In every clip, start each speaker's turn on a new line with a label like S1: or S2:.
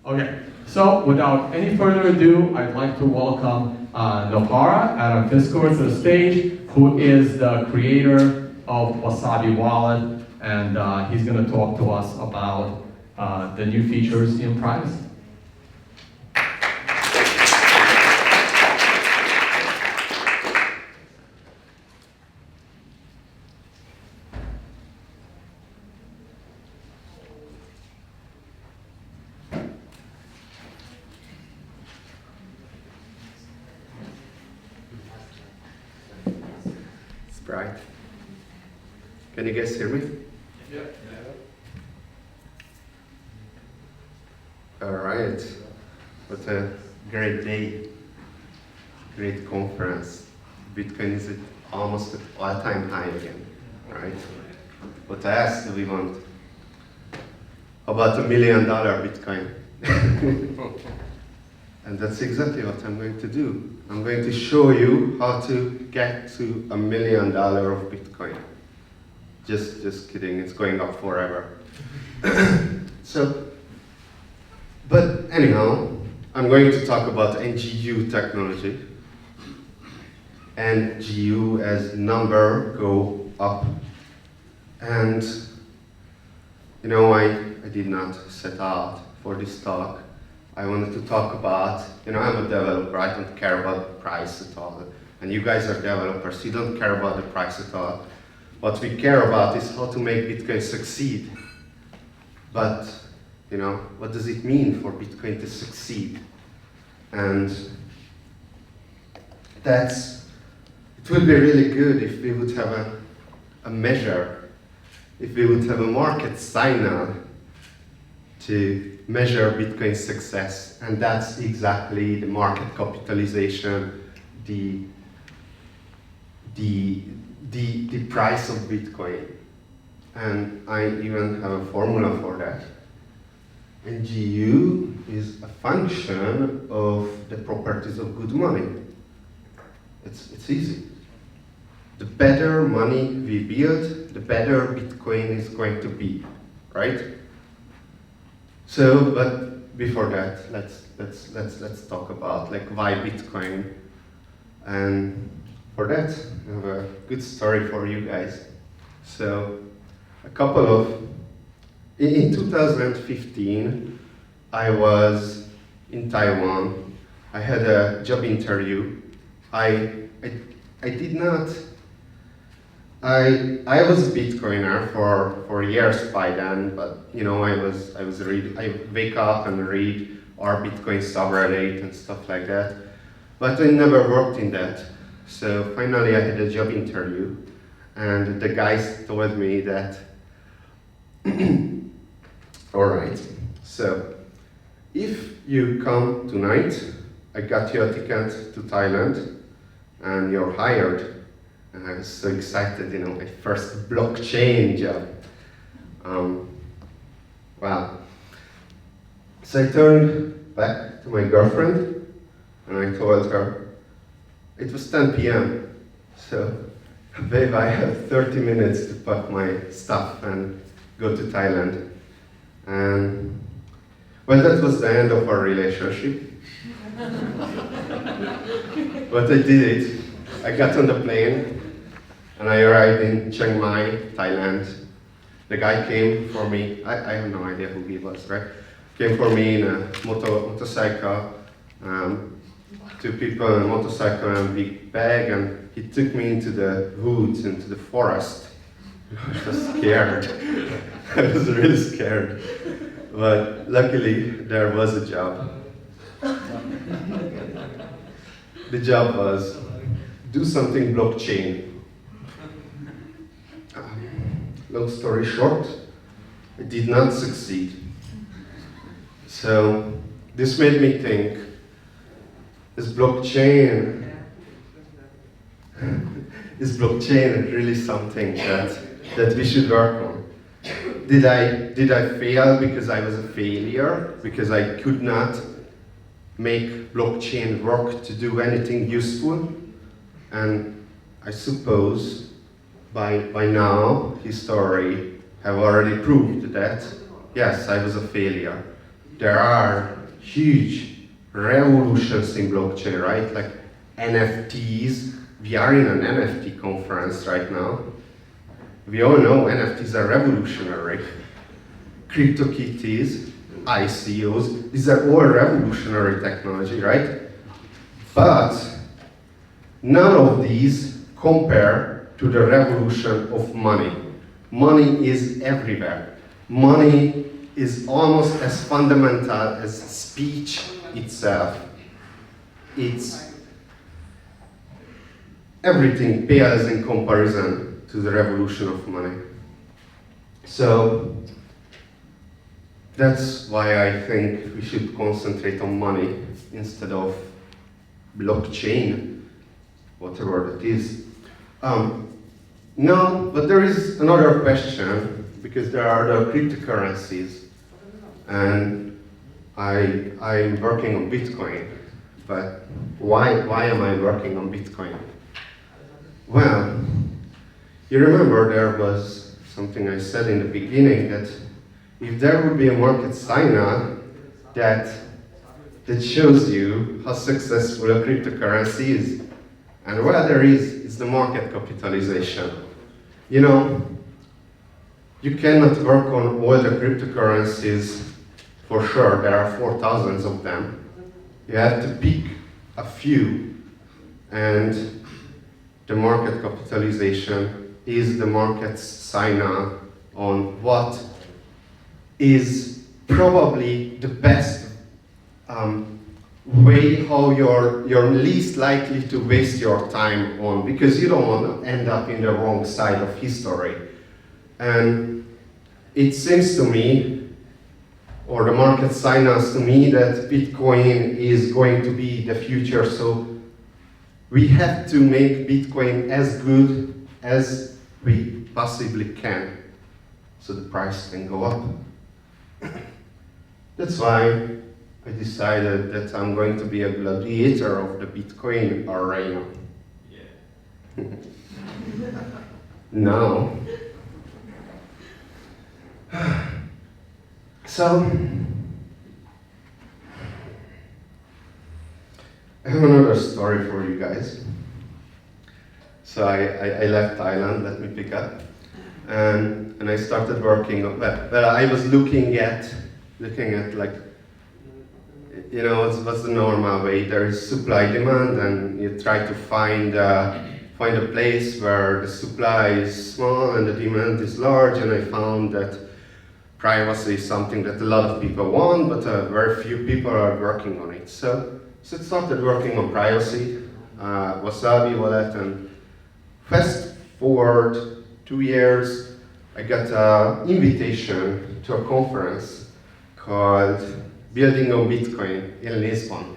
S1: Okay, so without any further ado, I'd like to welcome Nopara out of Fiscor to the stage, who is the creator of Wasabi Wallet, and he's going to talk to us about the new features in privacy.
S2: Right. Can you guys hear me?
S1: Yeah.
S2: All right. What a great day. Great conference. Bitcoin is almost at all-time high again, right? What else do we want? About $1 million Bitcoin. And that's exactly what I'm going to do. I'm going to show you how to get to $1 million of Bitcoin. Just kidding, it's going up forever. But anyhow, I'm going to talk about NGU technology. NGU as number go up. And you know, I did not set out for this talk. I wanted to talk about, you know, I'm a developer, I don't care about the price at all. And you guys are developers, you don't care about the price at all. What we care about is how to make Bitcoin succeed. But, you know, what does it mean for Bitcoin to succeed? And it would be really good if we would have a measure, if we would have a market signal to measure Bitcoin's success, and that's exactly the market capitalization, the price of Bitcoin. And I even have a formula for that. NGU is a function of the properties of good money. It's easy. The better money we build, the better Bitcoin is going to be, right? So, but before that, let's talk about like why Bitcoin. And for that, I have a good story for you guys. So, in 2015, I was in Taiwan. I had a job interview. I was a Bitcoiner for years by then, but you know, I wake up and read our Bitcoin subreddit and stuff like that, but I never worked in that. So finally I had a job interview, and the guys told me that, all right, so if you come tonight, I got you a ticket to Thailand, and you're hired. And I was so excited, you know, my first blockchain job. Wow. So I turned back to my girlfriend and I told her, it was 10 p.m. So, babe, I have 30 minutes to pack my stuff and go to Thailand. And, well, that was the end of our relationship. But I did it. I got on the plane and I arrived in Chiang Mai, Thailand. The guy came for me. I have no idea who he was, right? Came for me in a motorcycle. Two people in a motorcycle and a big bag, and he took me into the woods, into the forest. I was scared. I was really scared. But luckily, there was a job. The job was do something blockchain. Long story short, it did not succeed. So this made me think, is blockchain really something that we should work on? Did I fail because I was a failure? Because I could not make blockchain work to do anything useful? And I suppose by now history have already proved that yes, I was a failure. there are huge revolutions in blockchain, right? Like NFTs. We are in an NFT conference right now. We all know NFTs are revolutionary. CryptoKitties, ICOs, these are all revolutionary technology, right? But none of these compare to the revolution of money. Money is everywhere. Money is almost as fundamental as speech itself. It's everything pales in comparison to the revolution of money. So that's why I think we should concentrate on money instead of blockchain, whatever that is. No, but there is another question, because there are the cryptocurrencies, and I'm working on Bitcoin, but why am I working on Bitcoin? Well, you remember there was something I said in the beginning, that if there would be a market signal that shows you how successful a cryptocurrency is, and what there is the market capitalization. You know, you cannot work on all the cryptocurrencies for sure. There are 4,000 of them. You have to pick a few, and the market capitalization is the market's signal on what is probably the best way how you're least likely to waste your time on, because you don't want to end up in the wrong side of history. And it seems to me, or the market signals to me, that Bitcoin is going to be the future. So we have to make Bitcoin as good as we possibly can, so the price can go up. That's why I decided that I'm going to be a gladiator of the Bitcoin arena. Yeah. Now, so I have another story for you guys. So I left Thailand, let me pick up, and I started working on, well, I was looking at like, you know, what's the normal way? There is supply demand, and you try to find a place where the supply is small and the demand is large, and I found that privacy is something that a lot of people want, but very few people are working on it. So I started working on privacy, Wasabi wallet, and fast forward 2 years, I got an invitation to a conference called Building on Bitcoin in Lisbon.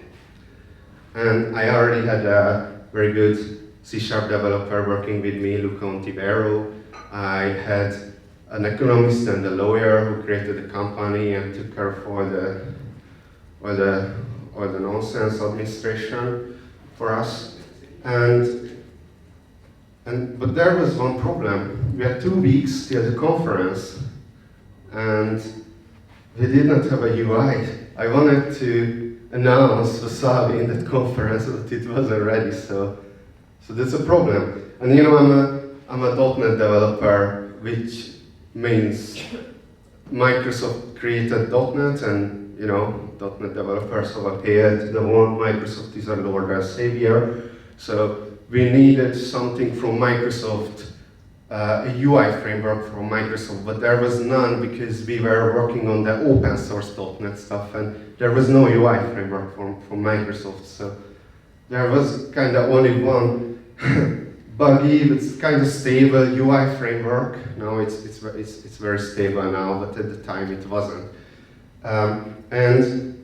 S2: And I already had a very good C# developer working with me, Luca Ontivero. I had an economist and a lawyer who created a company and took care of all the nonsense administration for us. But there was one problem. We had 2 weeks till the conference, and we did not have a UI. I wanted to announce Wasabi in that conference, but it wasn't ready, so that's a problem. And you know, I'm a .NET developer, which means Microsoft created .NET, and you know, .NET developers have appeared. The one Microsoft is our Lord and Savior, so we needed something from Microsoft, a UI framework from Microsoft, but there was none because we were working on the open source .NET stuff, and there was no UI framework from Microsoft. So there was kind of only one buggy, but kind of stable UI framework. Now it's very stable now, but at the time it wasn't. And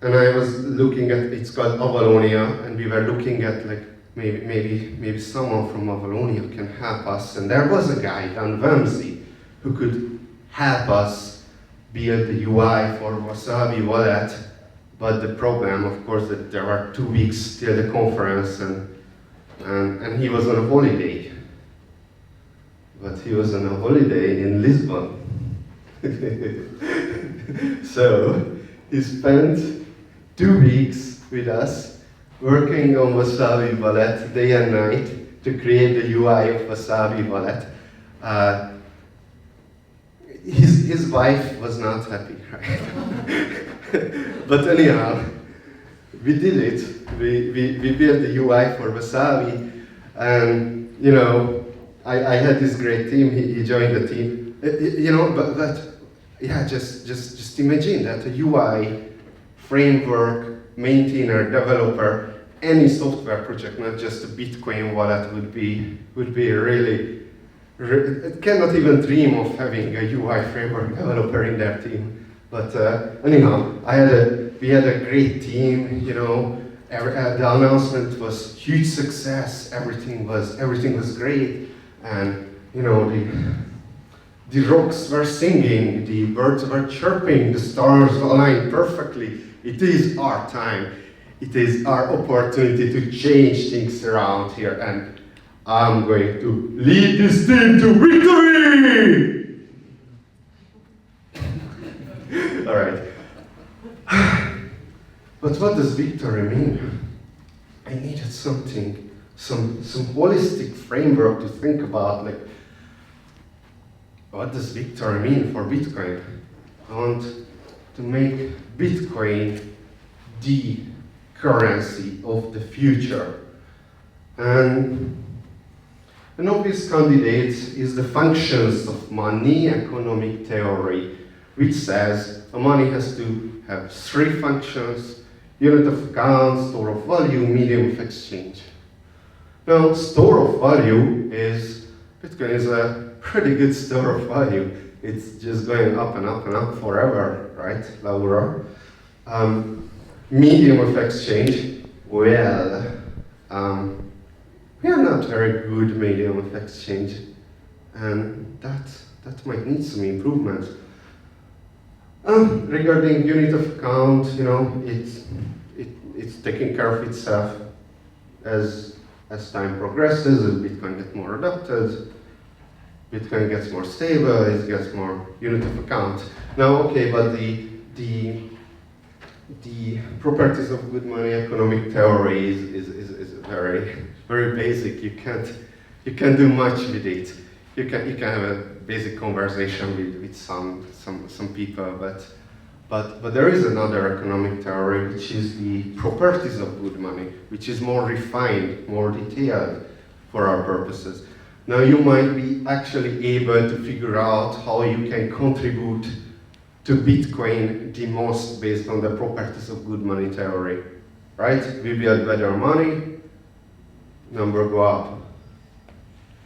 S2: I was looking at, it's called Avalonia, and we were looking at like, maybe someone from Avalonia can help us. And there was a guy, Dan Vamsey, who could help us build the UI for Wasabi wallet. But the problem, of course, that there were 2 weeks till the conference, and he was on a holiday. But he was on a holiday in Lisbon. So he spent 2 weeks with us working on Wasabi Wallet day and night to create the UI of Wasabi Wallet. His wife was not happy, right? But anyhow, we did it. We built the UI for Wasabi, and you know, I had this great team. He joined the team. You know, but yeah, just imagine that a UI framework maintainer, developer, any software project, not just a Bitcoin wallet, would be really. It cannot even dream of having a UI framework developer in their team. But anyhow, we had a great team. You know, the announcement was huge success. Everything was great, and you know the rocks were singing, the birds were chirping, the stars aligned perfectly. It is our time. It is our opportunity to change things around here, and I'm going to lead this team to victory! All right. But what does victory mean? I needed something, some holistic framework to think about, like, what does victory mean for Bitcoin? I want to make Bitcoin the currency of the future. And an obvious candidate is the functions of money economic theory, which says a money has to have 3 functions: unit of account, store of value, medium of exchange. Now, store of value Bitcoin is a pretty good store of value. It's just going up and up and up forever, right, Laura? Medium of exchange, well, we are not very good medium of exchange, and that might need some improvement. Regarding unit of account, you know, it's taking care of itself as time progresses, as Bitcoin gets more adopted, Bitcoin gets more stable, it gets more unit of account. Now, okay, but the properties of good money economic theory is very, very basic. You can't do much with it. You can have a basic conversation with some people, but there is another economic theory, which is the properties of good money, which is more refined, more detailed for our purposes. Now you might be actually able to figure out how you can contribute to Bitcoin the most based on the properties of good money theory, right? We build better money, number go up.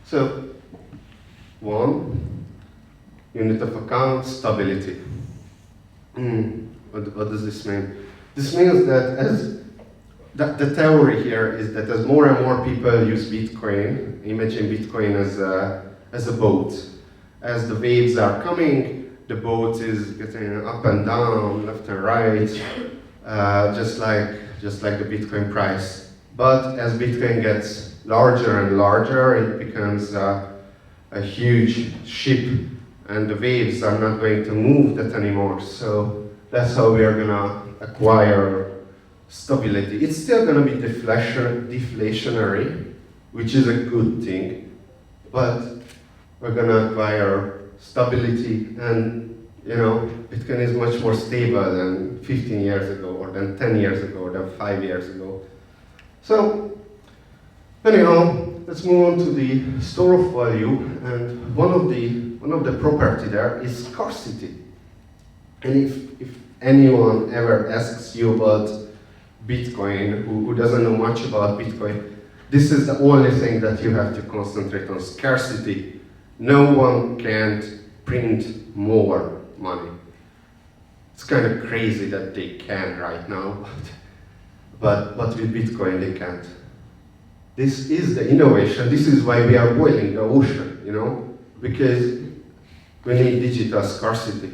S2: So, 1, unit of account, stability. What does this mean? This means that the theory here is that as more and more people use Bitcoin, imagine Bitcoin as a boat. As the waves are coming, the boat is getting up and down, left and right, just like the Bitcoin price. But as Bitcoin gets larger and larger, it becomes a huge ship, and the waves are not going to move that anymore. So that's how we are gonna acquire stability. It's still gonna be deflationary, which is a good thing, but we're gonna acquire stability, and you know, Bitcoin is much more stable than 15 years ago, or than 10 years ago, or than 5 years ago. So, anyhow, let's move on to the store of value, and one of the property there is scarcity. And if anyone ever asks you about Bitcoin, who doesn't know much about Bitcoin, this is the only thing that you have to concentrate on: scarcity. No one can print more money. It's kind of crazy that they can right now, but with Bitcoin they can't. This is the innovation. This is why we are boiling the ocean, you know, because we need digital scarcity,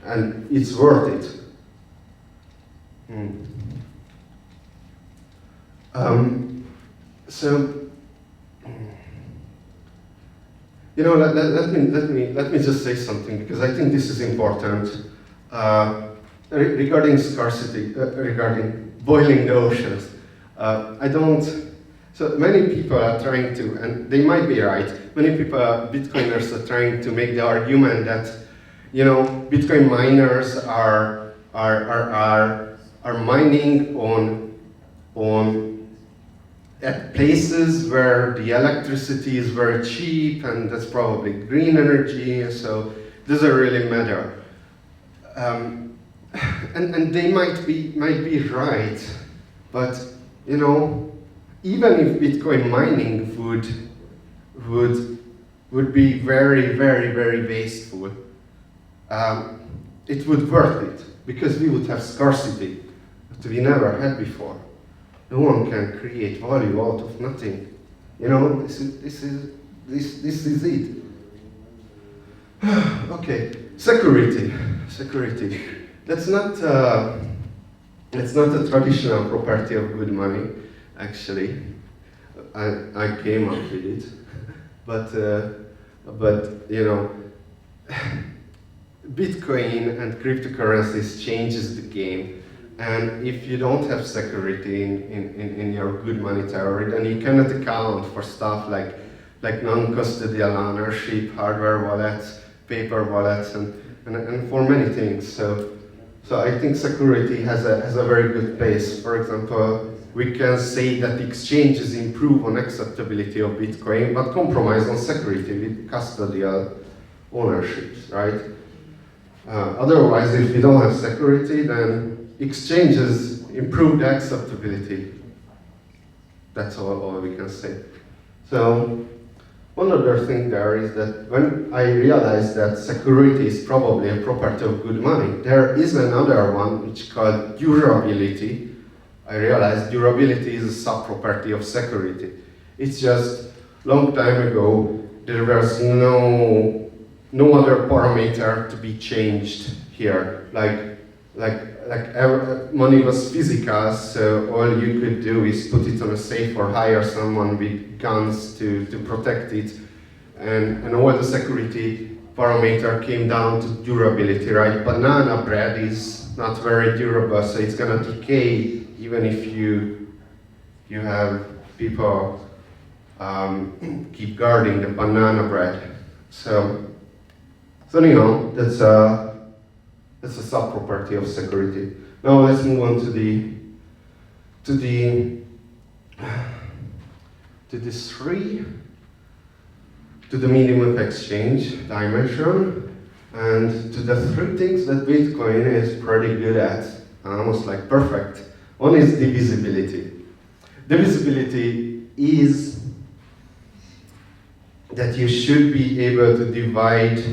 S2: and it's worth it. So, you know, let me just say something, because I think this is important. regarding scarcity, regarding boiling the oceans, I don't. So many people are trying to, and they might be right. Many people, Bitcoiners, are trying to make the argument that, you know, Bitcoin miners are mining at places where the electricity is very cheap, and that's probably green energy, and so doesn't really matter. And they might be right, but you know, even if Bitcoin mining would be very, very, very wasteful, it would worth it because we would have scarcity that we never had before. No one can create value out of nothing. You know, this is it. Okay, security. That's not a traditional property of good money. Actually, I came up with it, but you know, Bitcoin and cryptocurrencies changes the game. And if you don't have security in your good money theory, then you cannot account for stuff like non-custodial ownership, hardware wallets, paper wallets, and for many things. So I think security has a very good place. For example, we can say that exchanges improve on acceptability of Bitcoin, but compromise on security with custodial ownerships, right? Otherwise, if you don't have security, then exchanges improve the acceptability. That's all we can say. So one other thing there is that when I realized that security is probably a property of good money, there is another one which is called durability. I realized durability is a sub-property of security. It's just long time ago there was no other parameter to be changed here. Like money was physical, so all you could do is put it on a safe or hire someone with guns to protect it, and all the security parameter came down to durability, right? Banana bread is not very durable, so it's gonna decay even if you have people keep guarding the banana bread. So anyhow, that's a sub-property of security. Now let's move on to the medium of exchange dimension, and to the three things that Bitcoin is pretty good at, almost like perfect. One is divisibility. Divisibility is that you should be able to divide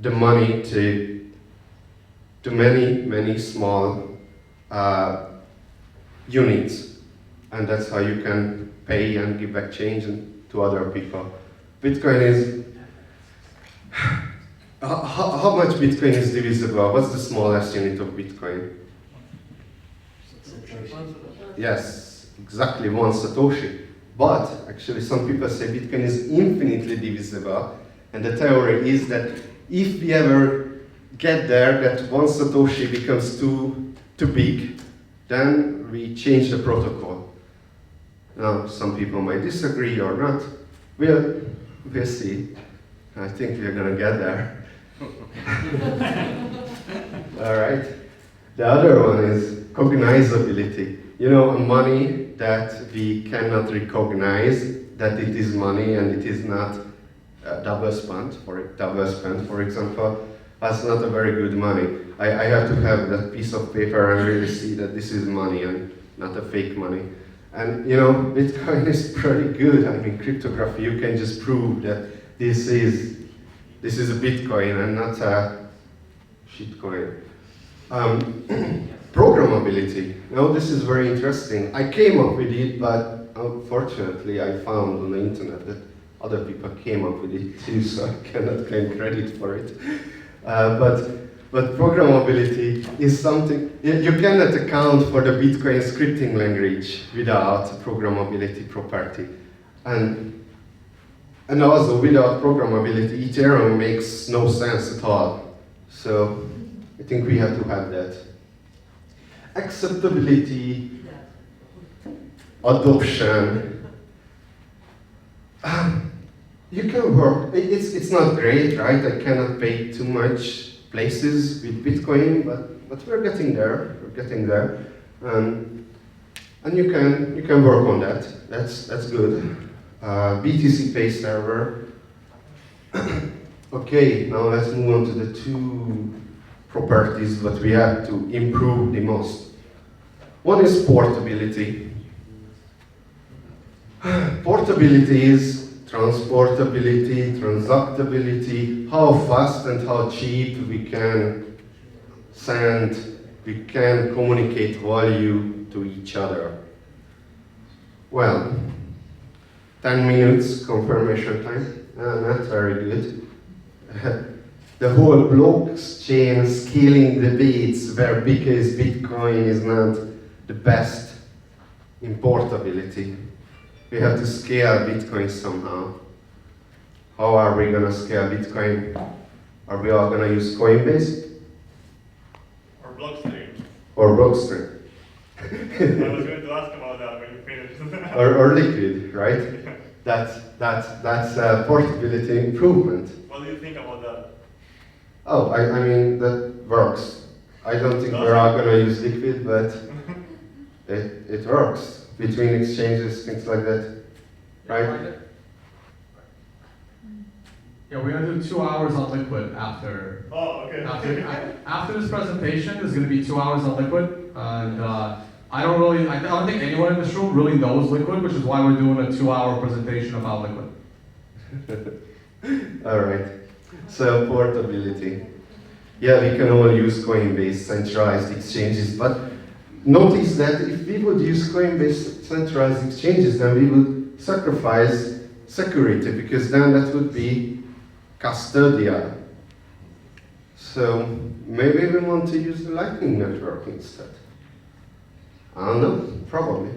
S2: the money to many small units, and that's how you can pay and give back change to other people. Bitcoin is how much Bitcoin is divisible? What's the smallest unit of Bitcoin? Yes, exactly 1 Satoshi. But actually, some people say Bitcoin is infinitely divisible, and the theory is that if we ever get there, that 1 Satoshi becomes too big, then we change the protocol. Now, some people might disagree or not. We'll see. I think we're gonna get there. All right. The other one is cognizability. You know, money that we cannot recognize that it is money and it is not double spent. For example, that's not a very good money. I have to have that piece of paper and really see that this is money and not a fake money. And you know, Bitcoin is pretty good. I mean, cryptography, you can just prove that this is a Bitcoin and not a shitcoin. Programmability. Now this is very interesting. I came up with it, but unfortunately I found on the internet that other people came up with it too, so I cannot claim credit for it. But programmability is something, you cannot account for the Bitcoin scripting language without programmability property. And also without programmability, Ethereum makes no sense at all. So I think we have to have that. acceptability, adoption. You can work, it's not great, right? I cannot pay too much places with Bitcoin, but we're getting there, and you can work on that, that's good. BTC Pay server. Okay, now let's move on to the two properties that we have to improve the most. One is portability. Portability is transportability, transactability, how fast and how cheap we can send, we can communicate value to each other. Well, 10 minutes confirmation time, not very good. The whole blockchain scaling debates where because Bitcoin is not the best in portability. We have to scale Bitcoin somehow. How are we going to scale Bitcoin? Are we all going to use Coinbase?
S3: Or Blockstream.
S2: Or Blockstream.
S3: I was going to ask about that when you finish.
S2: or Liquid, right? That's portability improvement.
S3: What do you think about that?
S2: Oh, I mean, that works. I don't think we're all going to use Liquid, but it works. Between exchanges, things like that, right?
S1: Yeah, we're gonna do 2 hours on Liquid after.
S3: Oh, okay.
S1: After this presentation is gonna be 2 hours on Liquid, and I don't think anyone in this room really knows Liquid, which is why we're doing a 2-hour presentation about Liquid.
S2: All right. So portability. Yeah, we can all use Coinbase centralized exchanges, but notice that if we would use Coinbase centralized exchanges, then we would sacrifice security, because then that would be custodial. So maybe we want to use the Lightning Network instead. I don't know, probably.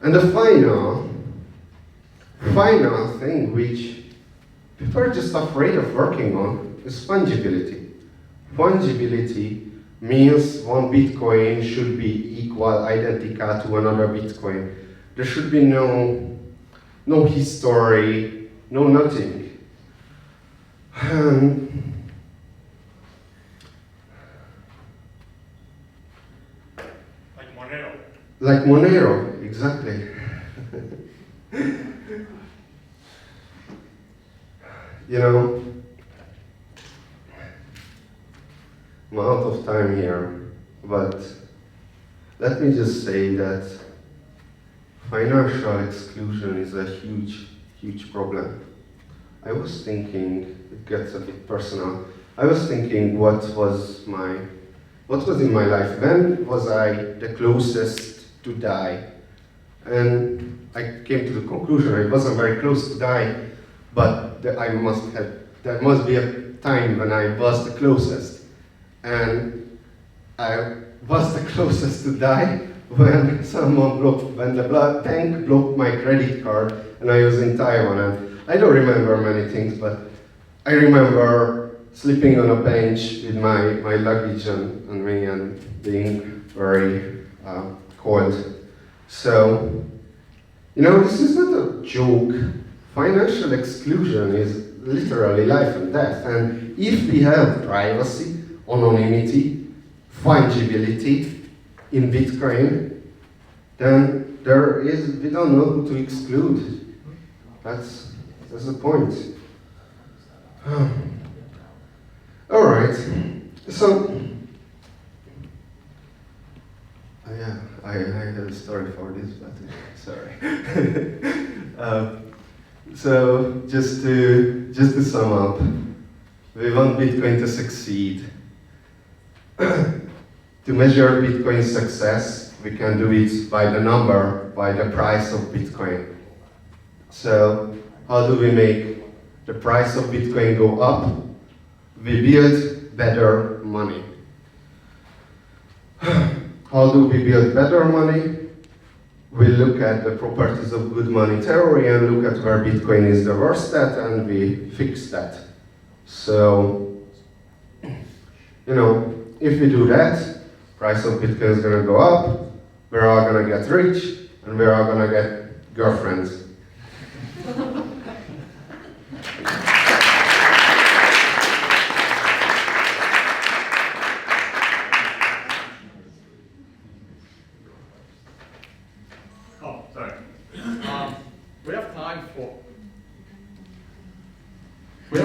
S2: And the final thing which people are just afraid of working on is fungibility. Fungibility means one Bitcoin should be equal, identical to another Bitcoin. There should be no history, no nothing.
S3: Like Monero.
S2: Like Monero, exactly. You know, I'm out of time here, but let me just say that financial exclusion is a huge problem. I was thinking, it gets a bit personal, I was thinking what was in my life, when was I the closest to die? And I came to the conclusion I wasn't very close to die, but there must be a time when I was the closest. And I was the closest to die when the bank blocked my credit card and I was in Taiwan. And I don't remember many things, but I remember sleeping on a bench with my luggage on me and being very cold. So, you know, this is not a joke. Financial exclusion is literally life and death. And if we have privacy, anonymity, fungibility in Bitcoin, then we don't know who to exclude. That's the point. All right, so, yeah, I have a story for this, but sorry. So just to sum up, we want Bitcoin to succeed. To measure Bitcoin's success, we can do it by the price of Bitcoin. So how do we make the price of Bitcoin go up? We build better money. How do we build better money? We look at the properties of good money theory and look at where Bitcoin is the worst at, and we fix that. So, you know, if we do that, price of Bitcoin is gonna go up, we're all gonna get rich, and we're all gonna get girlfriends.
S1: Oh, sorry. We have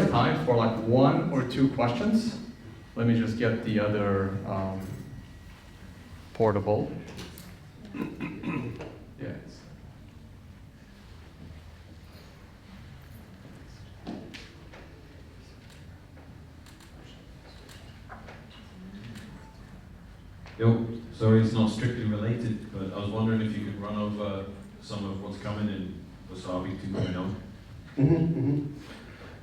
S1: time for like 1 or 2 questions. Let me just get the other portable. Yes.
S4: Yo, sorry, it's not strictly related, but I was wondering if you could run over some of what's coming in Wasabi 2.0.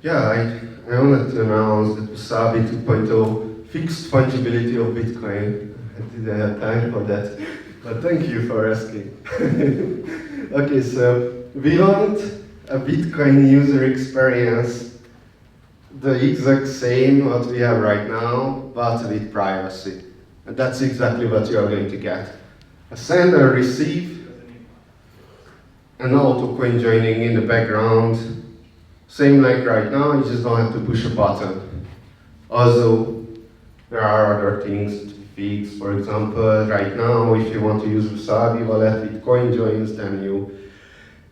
S2: Yeah, I wanted to announce that Wasabi 2.0 fixed fungibility of Bitcoin. I didn't have time for that, but thank you for asking. Okay, so we want a Bitcoin user experience the exact same what we have right now, but with privacy. And that's exactly what you are going to get. A send and receive, and auto coin joining in the background. Same like right now, you just don't have to push a button. Also, there are other things to fix. For example, right now, if you want to use Wasabi wallet with coin joins, then you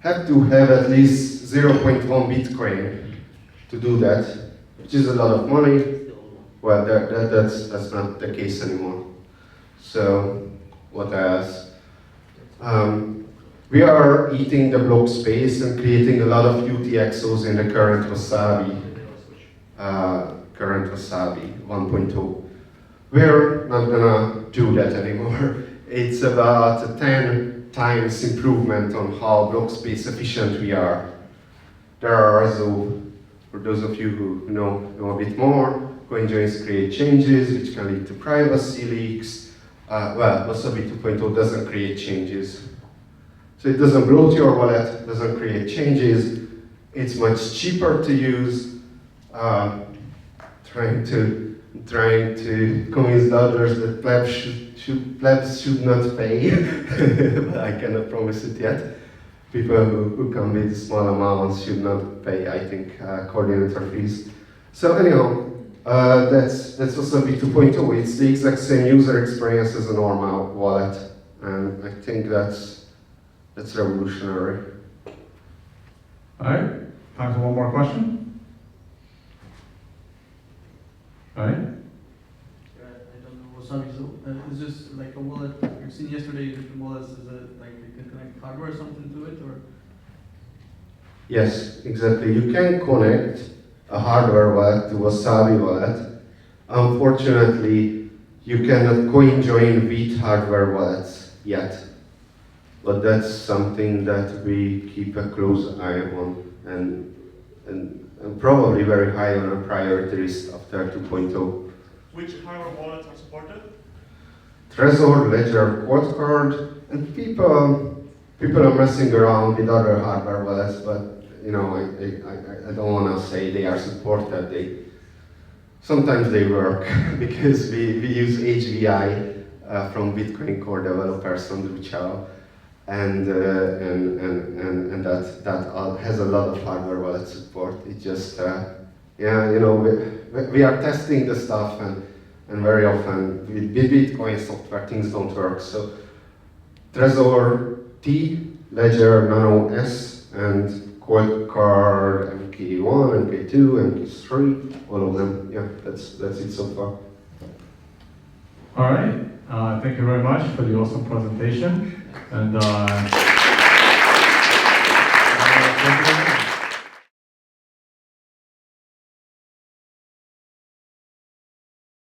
S2: have to have at least 0.1 Bitcoin to do that, which is a lot of money. Well, that's not the case anymore. So, what else? We are eating the block space and creating a lot of UTXOs in the current Wasabi 1.0. We're not gonna do that anymore. It's about a 10 times improvement on how block space efficient we are. There are also, for those of you who know a bit more, coin joins create changes which can lead to privacy leaks. Well, Wasabi 2.0 doesn't create changes. So it doesn't bloat your wallet, doesn't create changes. It's much cheaper to use. Trying to convince the others that plebs should not pay, but I cannot promise it yet. People who come with small amounts should not pay, I think, coordinator fees. So anyhow, that's Wasabi 2.0. It's the exact same user experience as a normal wallet, and I think that's revolutionary.
S1: All right, time for one more question. All right.
S5: I don't know Wasabi, so is this like a wallet, you've seen yesterday different wallets, is it like you can connect hardware or something to it, or?
S2: Yes, exactly. You can connect a hardware wallet to a Wasabi wallet. Unfortunately, you cannot coin join with hardware wallets yet. But that's something that we keep a close eye on and probably very high on our priority list after 2.0.
S3: Which hardware wallets are supported?
S2: Trezor, Ledger, Quad Card, and people are messing around with other hardware wallets, but you know, I don't want to say they are supported. Sometimes they work because we use HVI from Bitcoin Core developers on Druchao, and that has a lot of hardware wallet support. It just yeah, you know, we are testing the stuff, and very often with Bitcoin software things don't work. So Trezor T, Ledger Nano S, and Cold Card MK1, MK2, MK3, all of them. Yeah, that's it so far.
S1: All right. Thank you very much for the awesome presentation. And